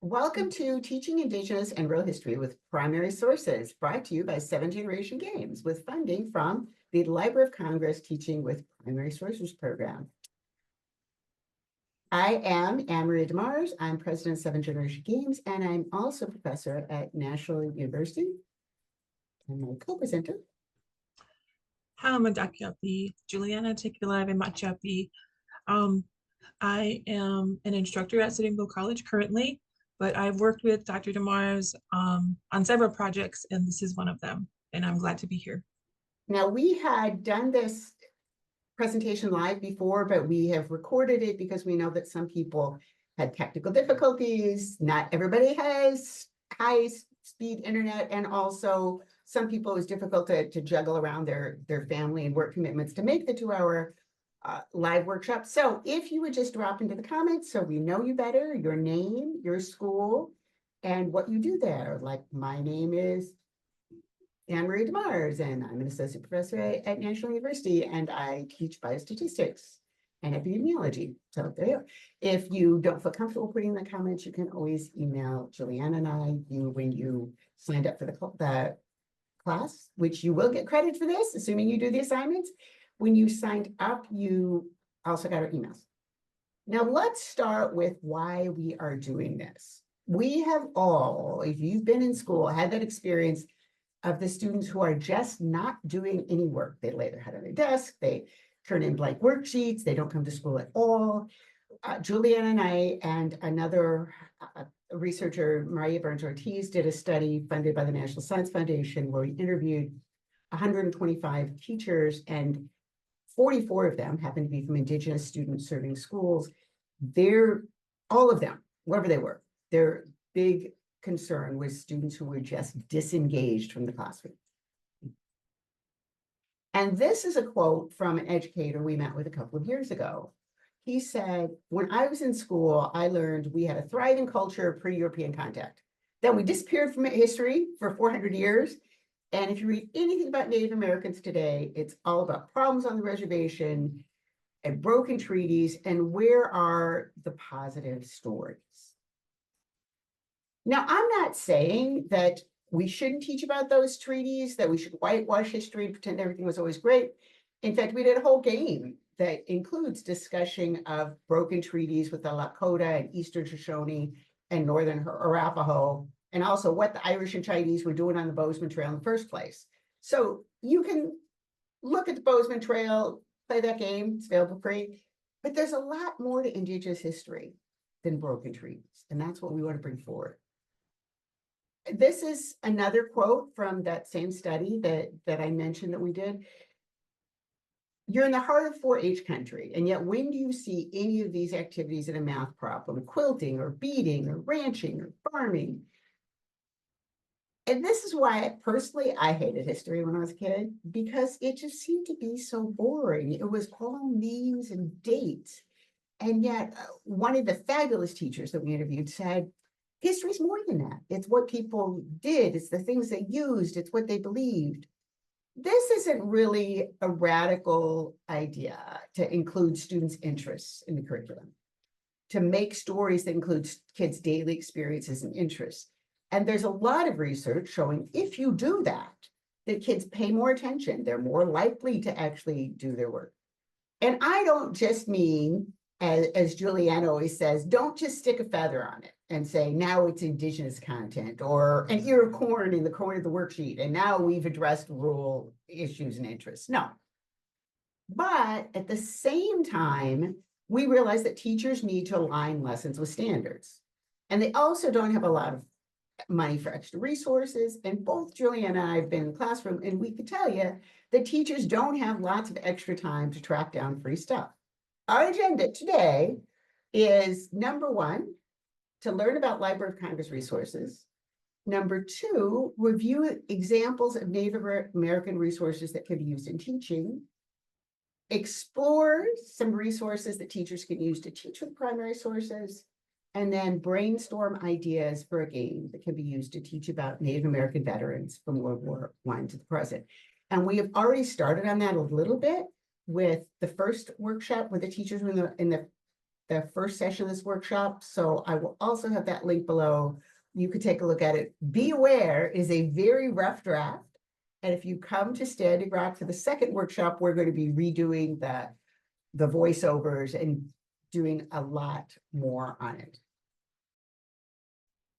Welcome to Teaching Indigenous and Rural History with Primary Sources, brought to you by 7th Generation Games, with funding from the Library of Congress Teaching with Primary Sources program. I am Anne-Marie DeMars. I'm president of 7th Generation Games, and I'm also professor at National University. And my co-presenter. Hamadakyapi, Juliana Tekulave Machapi. I am an instructor at Sitting Bull College currently, but I've worked with Dr. DeMars on several projects, and this is one of them, and I'm glad to be here. Now, we had done this presentation live before, but we have recorded it because we know that some people had technical difficulties. Not everybody has high-speed internet, and also some people it was difficult to juggle around their family and work commitments to make the 2-hour live workshop. So if you would just drop into the comments so we know you better, your name, your school, and what you do there. Like, my name is Anne-Marie DeMars, and I'm an associate professor at National University, and I teach biostatistics and epidemiology. So there you are. If you don't feel comfortable putting in the comments, you can always email Juliana and I when you signed up for the class, which you will get credit for this, assuming you do the assignments. When you signed up, you also got our emails. Now let's start with why we are doing this. We have all, if you've been in school, had that experience of the students who are just not doing any work. They lay their head on their desk, they turn in blank worksheets, they don't come to school at all. Juliana and I and another researcher, Maria Burns-Ortiz, did a study funded by the National Science Foundation where we interviewed 125 teachers, and 44 of them happened to be from Indigenous students serving schools. All of them, wherever they were, their big concern was students who were just disengaged from the classroom. And this is a quote from an educator we met with a couple of years ago. He said, when I was in school, I learned we had a thriving culture of pre-European contact. Then we disappeared from history for 400 years. And if you read anything about Native Americans today, it's all about problems on the reservation and broken treaties, and where are the positive stories? Now, I'm not saying that we shouldn't teach about those treaties, that we should whitewash history and pretend everything was always great. In fact, we did a whole game that includes discussion of broken treaties with the Lakota and Eastern Shoshone and Northern Arapaho, and also what the Irish and Chinese were doing on the Bozeman Trail in the first place. So you can look at the Bozeman Trail, play that game, it's available free, but there's a lot more to Indigenous history than broken treaties, and that's what we want to bring forward. This is another quote from that same study that I mentioned that we did. You're in the heart of 4-H country, and yet when do you see any of these activities in a math problem? Quilting or beading or ranching or farming? And this is why personally I hated history when I was a kid, because it just seemed to be so boring. It was all names and dates. And yet one of the fabulous teachers that we interviewed said, history is more than that. It's what people did. It's the things they used. It's what they believed. This isn't really a radical idea to include students' interests in the curriculum, to make stories that include kids' daily experiences and interests. And there's a lot of research showing if you do that, that kids pay more attention. They're more likely to actually do their work. And I don't just mean, as Juliana always says, don't just stick a feather on it and say, now it's Indigenous content, or an ear of corn in the corner of the worksheet, and now we've addressed rural issues and interests. No. But at the same time, we realize that teachers need to align lessons with standards. And they also don't have a lot of money for extra resources. And both Juliana and I have been in the classroom, and we could tell you that teachers don't have lots of extra time to track down free stuff. Our agenda today is, number one, to learn about Library of Congress resources. Number two, review examples of Native American resources that can be used in teaching. Explore some resources that teachers can use to teach with primary sources. And then brainstorm ideas for a game that can be used to teach about Native American veterans from World War I to the present. And we have already started on that a little bit with the first workshop with the teachers in the the first session of this workshop, so I will also have that link below. You could take a look at it. Be aware, it is a very rough draft. And if you come to Standing Rock for the second workshop, we're going to be redoing the voiceovers and doing a lot more on it.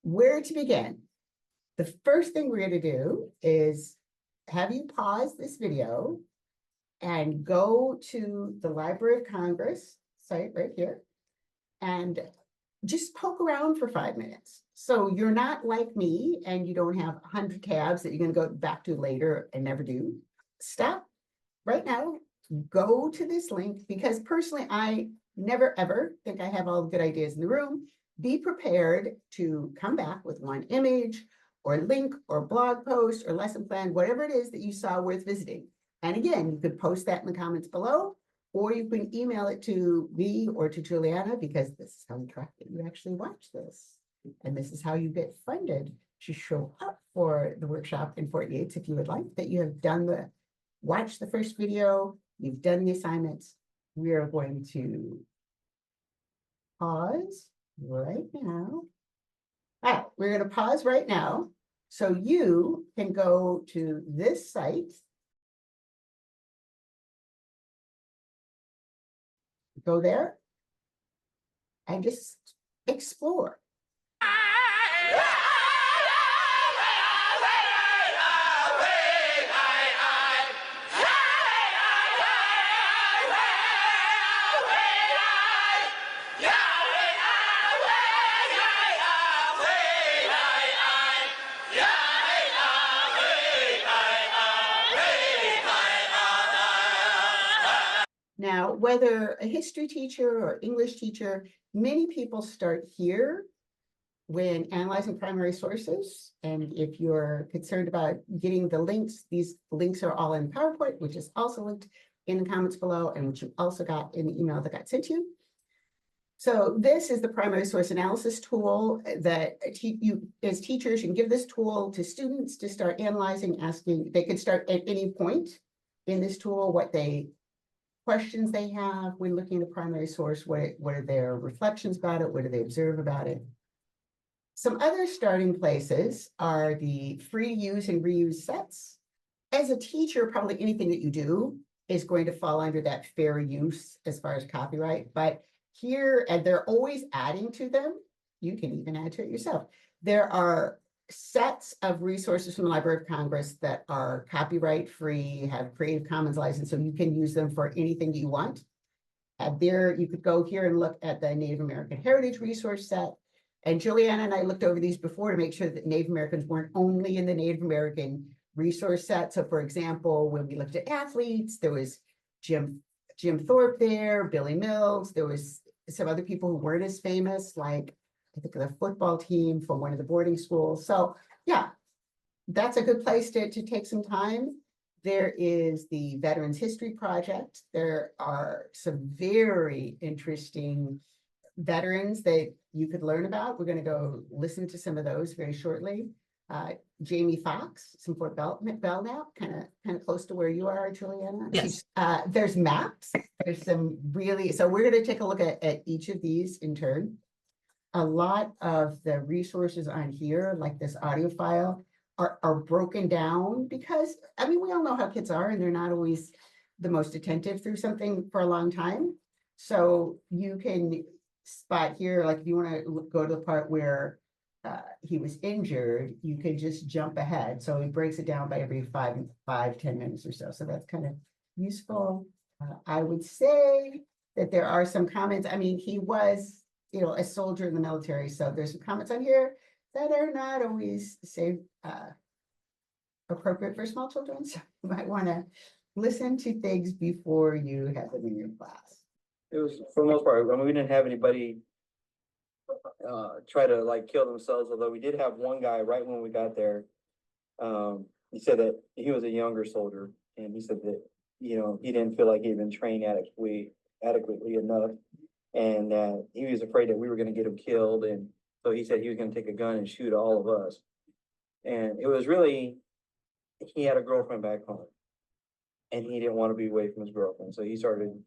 Where to begin? The first thing we're going to do is have you pause this video and go to the Library of Congress site right here and just poke around for 5 minutes. So you're not like me and you don't have 100 tabs that you're going to go back to later and never do. Stop right now, go to this link, because personally, I never ever think I have all the good ideas in the room. Be prepared to come back with one image or link or blog post or lesson plan, whatever it is that you saw worth visiting. And again, you could post that in the comments below, or you can email it to me or to Juliana, because this is how we track that you actually watch this. And this is how you get funded to show up for the workshop in Fort Yates if you would like, that you have done watch the first video, you've done the assignments. We are going to pause right now. All right, we're going to pause right now so you can go to this site. Go there and just explore. Now, whether a history teacher or English teacher, many people start here when analyzing primary sources. And if you're concerned about getting the links, these links are all in PowerPoint, which is also linked in the comments below and which you also got in the email that got sent to you. So this is the primary source analysis tool that you as teachers, you can give this tool to students to start analyzing, asking. They could start at any point in this tool questions they have when looking at a primary source, what are their reflections about it, what do they observe about it. Some other starting places are the free use and reuse sets. As a teacher, probably anything that you do is going to fall under that fair use as far as copyright, but here, and they're always adding to them, you can even add to it yourself. There are sets of resources from the Library of Congress that are copyright free, have Creative Commons license, so you can use them for anything you want. There, you could go here and look at the Native American Heritage Resource Set. And Juliana and I looked over these before to make sure that Native Americans weren't only in the Native American resource set. So for example, when we looked at athletes, there was Jim Thorpe there, Billy Mills, there was some other people who weren't as famous, like I think the football team from one of the boarding schools. So yeah, that's a good place to take some time. There is the Veterans History Project. There are some very interesting veterans that you could learn about. We're going to go listen to some of those very shortly. Jamie Foxx, some Fort Belknap, kind of close to where you are, Juliana. Yes. There's maps. There's some really, so we're going to take a look at each of these in turn. A lot of the resources on here, like this audio file, are broken down because, I mean, we all know how kids are and they're not always the most attentive through something for a long time. So you can spot here, like if you want to go to the part where he was injured, you can just jump ahead. So he breaks it down by every 10 minutes or so. So that's kind of useful. I would say that there are some comments. I mean, he was, a soldier in the military. So there's some comments on here that are not always appropriate for small children. So you might want to listen to things before you have them in your class. It was, for the most part, I mean, we didn't have anybody try to kill themselves, although we did have one guy right when we got there. He said that he was a younger soldier, and he said that, he didn't feel like he had been trained adequately enough, and that he was afraid that we were going to get him killed. And so he said he was going to take a gun and shoot all of us. And it was really, he had a girlfriend back home, and he didn't want to be away from his girlfriend. So he started,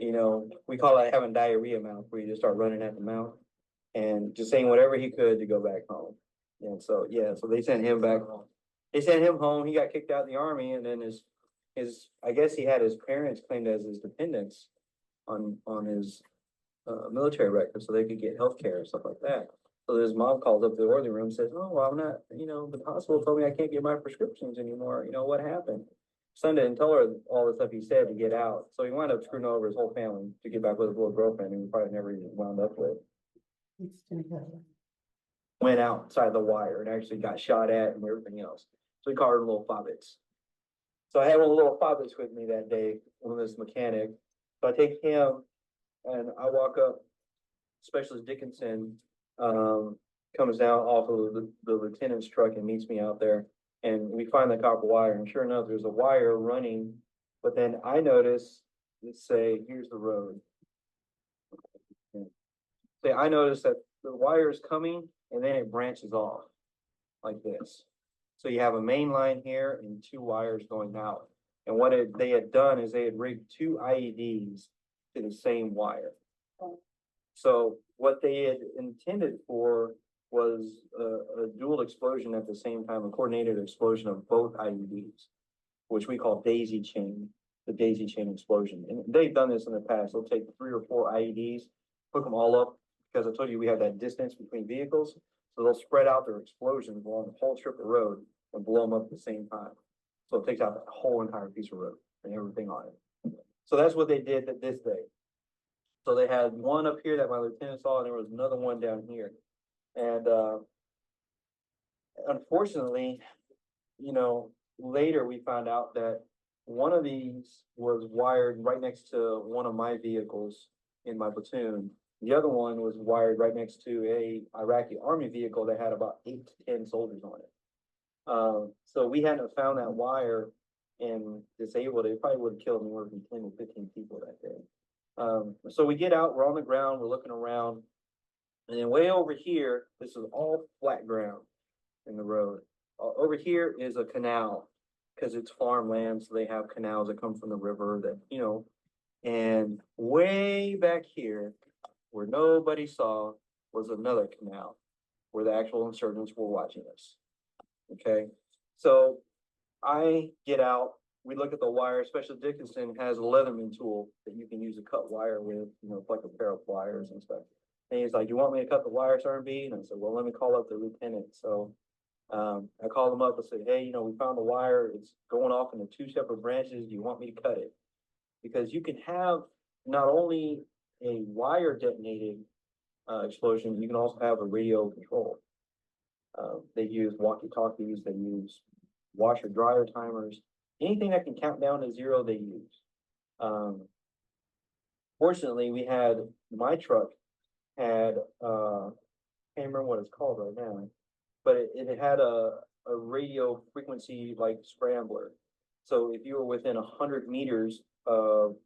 you know, we call it having diarrhea mouth, where you just start running at the mouth and just saying whatever he could to go back home. And so, yeah, so they sent him back home. They sent him home. He got kicked out of the army, and then I guess he had his parents claimed as his dependents on his military record, so they could get health care and stuff like that. So his mom calls up the orderly room and says, "Oh, well, I'm not, you know, the hospital told me I can't get my prescriptions anymore. You know, what happened?" Son didn't tell her all the stuff he said to get out. So he wound up screwing over his whole family to get back with his little girlfriend, who he probably never even wound up with. Went outside the wire and actually got shot at and everything else. So we called her little Fobbits. So I had one of the little Fobbits with me that day, one of this mechanic. So I take him and I walk up, Specialist Dickinson comes down off of the lieutenant's truck and meets me out there. And we find the copper wire, and sure enough, there's a wire running. But then I notice, let's say, here's the road. Say, I noticed that the wire is coming and then it branches off like this. So you have a main line here and two wires going out. And what they had done is they had rigged two IEDs to the same wire. So what they had intended for was a dual explosion at the same time, a coordinated explosion of both IEDs, which we call daisy chain, the daisy chain explosion. And they've done this in the past. They'll take 3 or 4 IEDs, hook them all up, because I told you we have that distance between vehicles. So they'll spread out their explosions along the whole strip of road and blow them up at the same time. So it takes out the whole entire piece of road and everything on it. So that's what they did this day. So they had one up here that my lieutenant saw, and there was another one down here. And unfortunately, you know, later we found out that one of these was wired right next to one of my vehicles in my platoon. The other one was wired right next to a Iraqi army vehicle that had about 8 to 10 soldiers on it. So we hadn't found that wire and disabled it. It probably would have killed more than 10 or 15 people that day. So we get out, we're on the ground, we're looking around, and then way over here, this is all flat ground in the road. Over here is a canal, because it's farmland, so they have canals that come from the river that, you know, and way back here, where nobody saw, was another canal where the actual insurgents were watching us. Okay, so I get out, we look at the wire. Specialist Dickinson has a Leatherman tool that you can use to cut wire with, you know, like a pair of pliers and stuff. And he's like, "You want me to cut the wire, Sergeant B?" And I said, "Well, let me call up the lieutenant." So I called him up and said, "Hey, you know, we found the wire. It's going off into 2 separate branches. Do you want me to cut it?" Because you can have not only a wire detonated explosion, you can also have a radio control. They use walkie-talkies, they use washer dryer timers, anything that can count down to 0, they use. Fortunately, we had my truck had can't remember what it's called right now, but it had a radio frequency like scrambler. So if you were within 100 meters of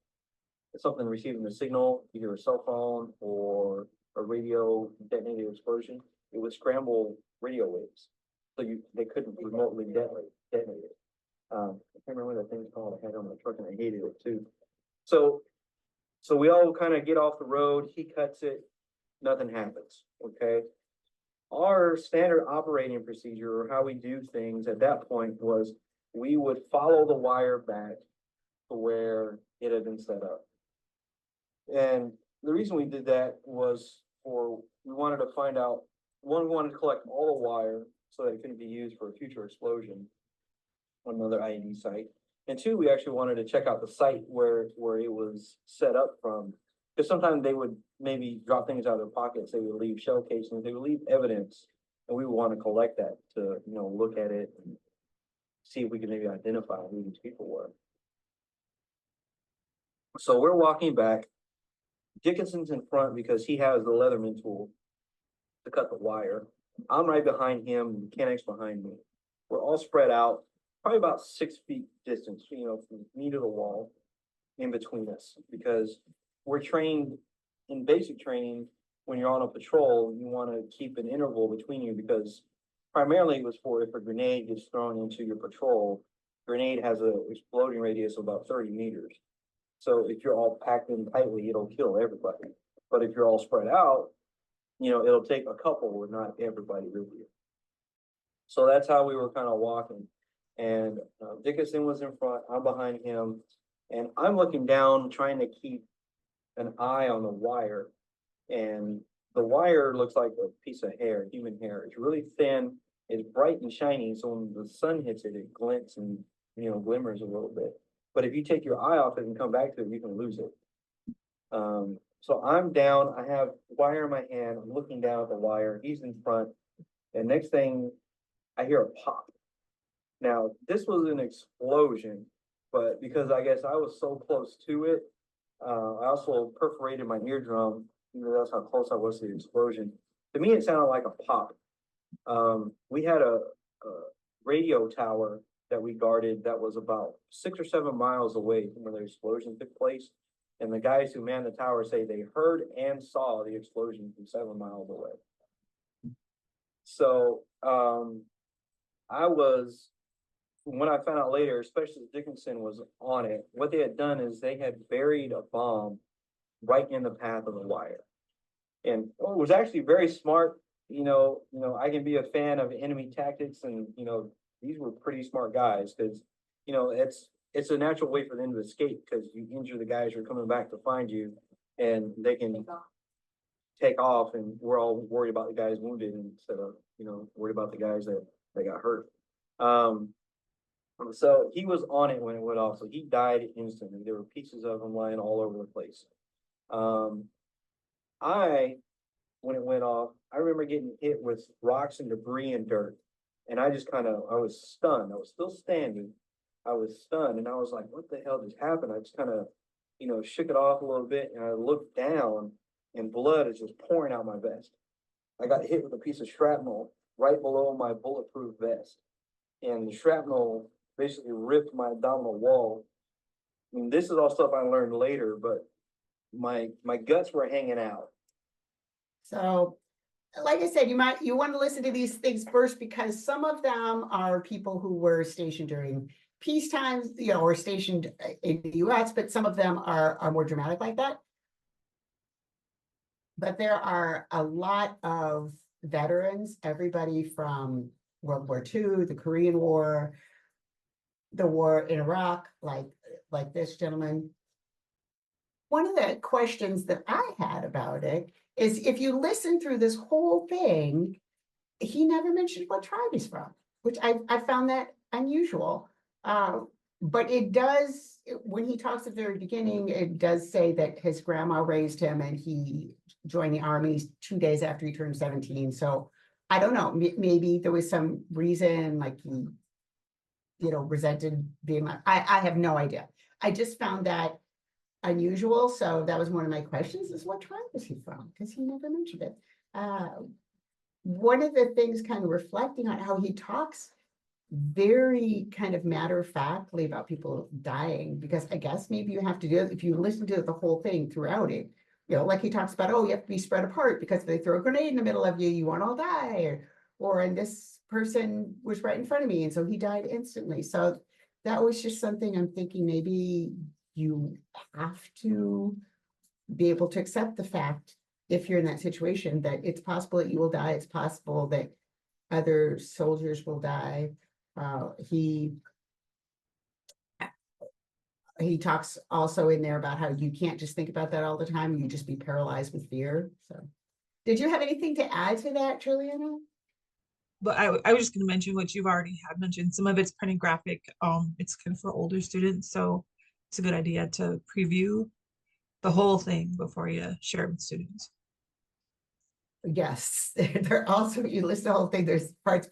something receiving the signal, either a cell phone or a radio detonated explosion, it would scramble radio waves. So they couldn't remotely detonate it. I can't remember what that thing's called. I had it on my truck and I hated it too. So we all kind of get off the road. He cuts it. Nothing happens. Okay. Our standard operating procedure, or how we do things at that point, was we would follow the wire back to where it had been set up. And the reason we did that was we wanted to find out, one, we wanted to collect all the wire so that it couldn't be used for a future explosion on another IED site. And 2, we actually wanted to check out the site where it was set up from. Because sometimes they would maybe drop things out of their pockets, they would leave shell casings, they would leave evidence, and we would want to collect that to, you know, look at it and see if we could maybe identify who these people were. So we're walking back. Dickinson's in front because he has the Leatherman tool to cut the wire. I'm right behind him, the mechanic's behind me. We're all spread out, probably about 6 feet distance, you know, from me to the wall in between us, because we're trained in basic training. When you're on a patrol, you want to keep an interval between you, because primarily it was for if a grenade gets thrown into your patrol. Grenade has a exploding radius of about 30 meters. So if you're all packed in tightly, it'll kill everybody. But if you're all spread out, it'll take a couple or not everybody with you. So that's how we were kind of walking. And Dickinson was in front, I'm behind him, and I'm looking down, trying to keep an eye on the wire. And the wire looks like a piece of hair, human hair. It's really thin, it's bright and shiny, so when the sun hits it, it glints and, glimmers a little bit. But if you take your eye off it and come back to it, you can lose it. So I'm down, I have wire in my hand, I'm looking down at the wire, he's in front, and next thing, I hear a pop. Now, this was an explosion, but because I guess I was so close to it, I also perforated my eardrum. That's how close I was to the explosion. To me, it sounded like a pop. We had a radio tower that we guarded that was about 6 or 7 miles away from where the explosion took place. And the guys who manned the tower say they heard and saw the explosion from 7 miles away. So when I found out later, especially Dickinson was on it, what they had done is they had buried a bomb right in the path of the wire. And it was actually very smart. I can be a fan of enemy tactics, and these were pretty smart guys, because it's a natural way for them to escape, because you injure the guys who are coming back to find you, and they can take off, and we're all worried about the guys wounded instead of worried about the guys that got hurt. So he was on it when it went off, so he died instantly. There were pieces of him lying all over the place. When it went off, I remember getting hit with rocks and debris and dirt. And I was stunned. I was still standing. I was stunned, and I was like, what the hell just happened? I just kind of, shook it off a little bit, and I looked down, and blood is just pouring out my vest. I got hit with a piece of shrapnel right below my bulletproof vest. And the shrapnel basically ripped my abdominal wall. I mean, this is all stuff I learned later, but my guts were hanging out. So, like I said, you want to listen to these things first, because some of them are people who were stationed during peace times, or stationed in the US, but some of them are more dramatic like that. But there are a lot of veterans, everybody from World War II, the Korean War, the war in Iraq, like this gentleman. One of the questions that I had about it is, if you listen through this whole thing, he never mentioned what tribe he's from, which I found that unusual. But it does, when he talks at the very beginning, it does say that his grandma raised him and he joined the army 2 days after he turned 17. So I don't know, maybe there was some reason, like he, resented being like, I have no idea. I just found that unusual. So that was one of my questions, is what tribe is he from? Because he never mentioned it. One of the things, kind of reflecting on how he talks very kind of matter-of-factly about people dying, because I guess maybe you have to do it if you listen to the whole thing throughout it. Like he talks about, you have to be spread apart, because if they throw a grenade in the middle of you, you won't all die. And this person was right in front of me, and so he died instantly. So that was just something I'm thinking, maybe you have to be able to accept the fact, if you're in that situation, that it's possible that you will die. It's possible that other soldiers will die. He talks also in there about how you can't just think about that all the time. You just be paralyzed with fear. So did you have anything to add to that, Juliana? But I was just going to mention what you've already had mentioned. Some of it's printed graphic. It's kind of for older students, so it's a good idea to preview the whole thing before you share it with students. Yes, there also, you listen to the whole thing. There's parts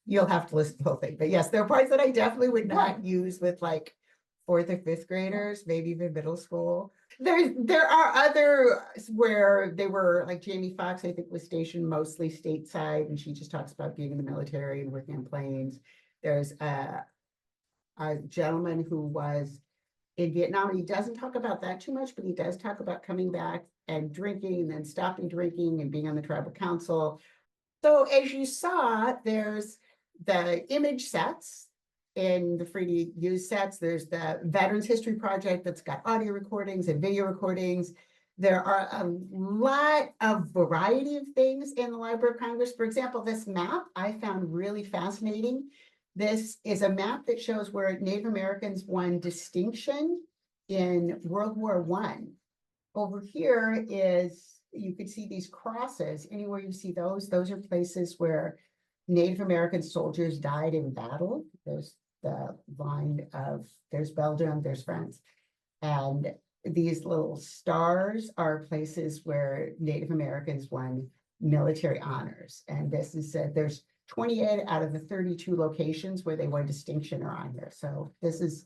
you'll have to listen to the whole thing. But yes, there are parts that I definitely would not use with like 4th or 5th graders, maybe even middle school. There are others where they were, like Jamie Foxx, I think, was stationed mostly stateside, and she just talks about being in the military and working on planes. There's a gentleman who was in Vietnam, and he doesn't talk about that too much, but he does talk about coming back and drinking, and then stopping drinking and being on the tribal council. So as you saw, there's the image sets, in the free to use sets. There's the Veterans History Project that's got audio recordings and video recordings. There are a lot of variety of things in the Library of Congress. For example, this map I found really fascinating. This is a map that shows where Native Americans won distinction in World War I. Over here is, you could see these crosses. Anywhere you see those are places where Native American soldiers died in battle. There's the line of, there's Belgium, there's France. And these little stars are places where Native Americans won military honors. And this is said, there's 28 out of the 32 locations where they won distinction are on here. So this is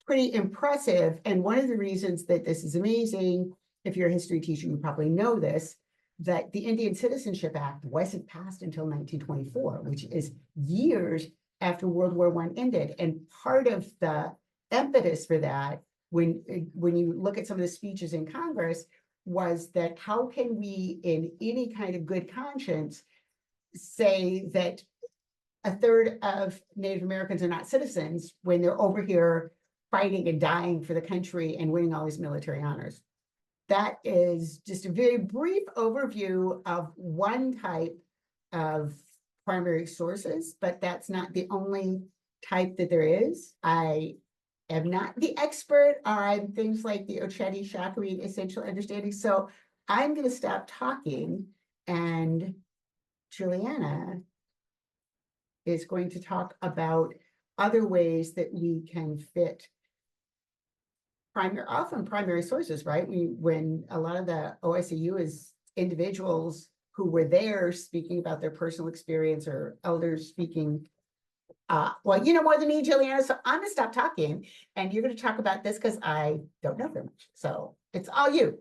pretty impressive. And one of the reasons that this is amazing, if you're a history teacher, you probably know this, that the Indian Citizenship Act wasn't passed until 1924, which is years after World War I ended. And part of the impetus for that, when you look at some of the speeches in Congress, was that how can we, in any kind of good conscience, say that a third of Native Americans are not citizens when they're over here fighting and dying for the country and winning all these military honors. That is just a very brief overview of one type of primary sources, but that's not the only type that there is. I am not the expert on things like the Ocheti, Shakopee, and Essential Understanding, so I'm going to stop talking, and Juliana is going to talk about other ways that we can fit primary sources, right? When a lot of the OSCU is individuals who were there speaking about their personal experience, or elders speaking. Well, you know more than me, Juliana, so I'm gonna stop talking and you're gonna talk about this because I don't know very much. So it's all you.